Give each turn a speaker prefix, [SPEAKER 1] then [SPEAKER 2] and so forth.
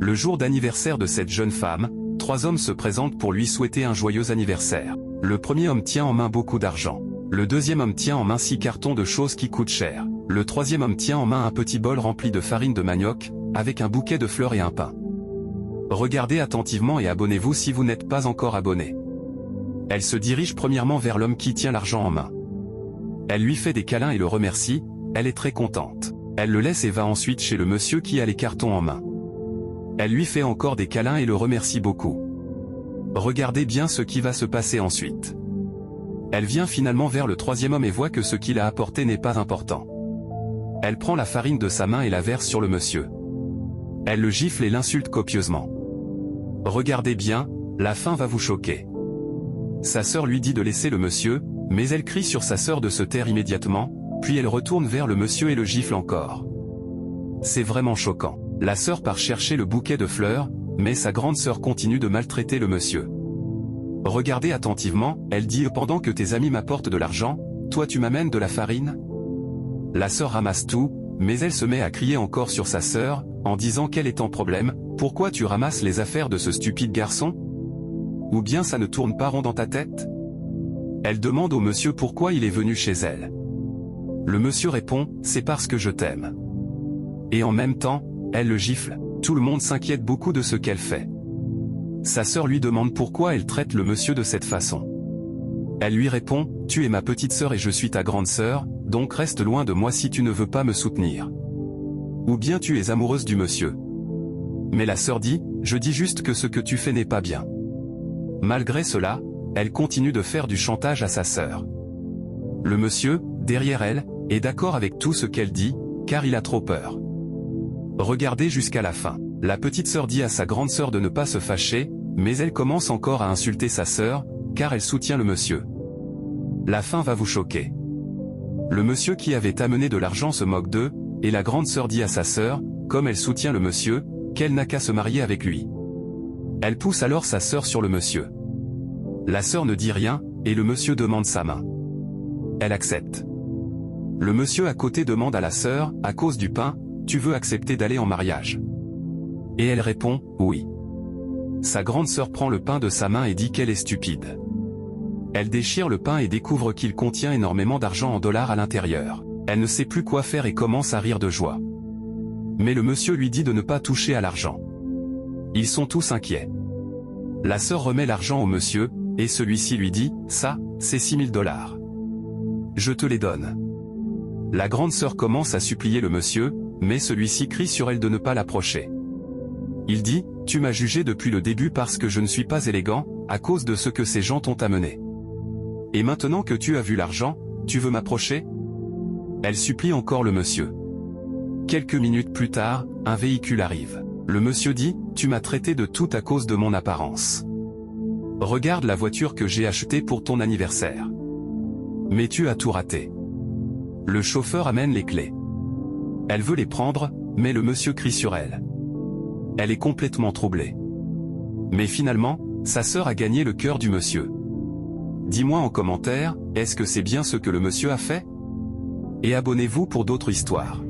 [SPEAKER 1] Le jour d'anniversaire de cette jeune femme, 3 hommes se présentent pour lui souhaiter un joyeux anniversaire. Le premier homme tient en main beaucoup d'argent. Le deuxième homme tient en main 6 cartons de choses qui coûtent cher. Le troisième homme tient en main un petit bol rempli de farine de manioc, avec un bouquet de fleurs et un pain. Regardez attentivement et abonnez-vous si vous n'êtes pas encore abonné. Elle se dirige premièrement vers l'homme qui tient l'argent en main. Elle lui fait des câlins et le remercie, elle est très contente. Elle le laisse et va ensuite chez le monsieur qui a les cartons en main. Elle lui fait encore des câlins et le remercie beaucoup. Regardez bien ce qui va se passer ensuite. Elle vient finalement vers le troisième homme et voit que ce qu'il a apporté n'est pas important. Elle prend la farine de sa main et la verse sur le monsieur. Elle le gifle et l'insulte copieusement. Regardez bien, la fin va vous choquer. Sa sœur lui dit de laisser le monsieur, mais elle crie sur sa sœur de se taire immédiatement, puis elle retourne vers le monsieur et le gifle encore. C'est vraiment choquant. La sœur part chercher le bouquet de fleurs, mais sa grande sœur continue de maltraiter le monsieur. Regardez attentivement, elle dit « Pendant que tes amis m'apportent de l'argent, toi tu m'amènes de la farine ?» La sœur ramasse tout, mais elle se met à crier encore sur sa sœur, en disant quel est ton problème, pourquoi tu ramasses les affaires de ce stupide garçon? Ou bien ça ne tourne pas rond dans ta tête? Elle demande au monsieur pourquoi il est venu chez elle. Le monsieur répond, c'est parce que je t'aime. Et en même temps, elle le gifle. Tout le monde s'inquiète beaucoup de ce qu'elle fait. Sa sœur lui demande pourquoi elle traite le monsieur de cette façon. Elle lui répond, tu es ma petite sœur et je suis ta grande sœur, donc reste loin de moi si tu ne veux pas me soutenir. Ou bien tu es amoureuse du monsieur. Mais la sœur dit, je dis juste que ce que tu fais n'est pas bien. Malgré cela, elle continue de faire du chantage à sa sœur. Le monsieur, derrière elle, est d'accord avec tout ce qu'elle dit, car il a trop peur. Regardez jusqu'à la fin. La petite sœur dit à sa grande sœur de ne pas se fâcher, mais elle commence encore à insulter sa sœur, car elle soutient le monsieur. La fin va vous choquer. Le monsieur qui avait amené de l'argent se moque d'eux, et la grande sœur dit à sa sœur, comme elle soutient le monsieur, qu'elle n'a qu'à se marier avec lui. Elle pousse alors sa sœur sur le monsieur. La sœur ne dit rien, et le monsieur demande sa main. Elle accepte. Le monsieur à côté demande à la sœur, à cause du pain, tu veux accepter d'aller en mariage? Et elle répond, oui. Sa grande sœur prend le pain de sa main et dit qu'elle est stupide. Elle déchire le pain et découvre qu'il contient énormément d'argent en dollars à l'intérieur. Elle ne sait plus quoi faire et commence à rire de joie. Mais le monsieur lui dit de ne pas toucher à l'argent. Ils sont tous inquiets. La sœur remet l'argent au monsieur, et celui-ci lui dit, ça, c'est 6 000 $. Je te les donne. La grande sœur commence à supplier le monsieur, mais celui-ci crie sur elle de ne pas l'approcher. Il dit, tu m'as jugé depuis le début parce que je ne suis pas élégant, à cause de ce que ces gens t'ont amené. Et maintenant que tu as vu l'argent, tu veux m'approcher? Elle supplie encore le monsieur. Quelques minutes plus tard, un véhicule arrive. Le monsieur dit, tu m'as traité de tout à cause de mon apparence. Regarde la voiture que j'ai achetée pour ton anniversaire. Mais tu as tout raté. Le chauffeur amène les clés. Elle veut les prendre, mais le monsieur crie sur elle. Elle est complètement troublée. Mais finalement, sa sœur a gagné le cœur du monsieur. Dis-moi en commentaire, est-ce que c'est bien ce que le monsieur a fait? Et abonnez-vous pour d'autres histoires.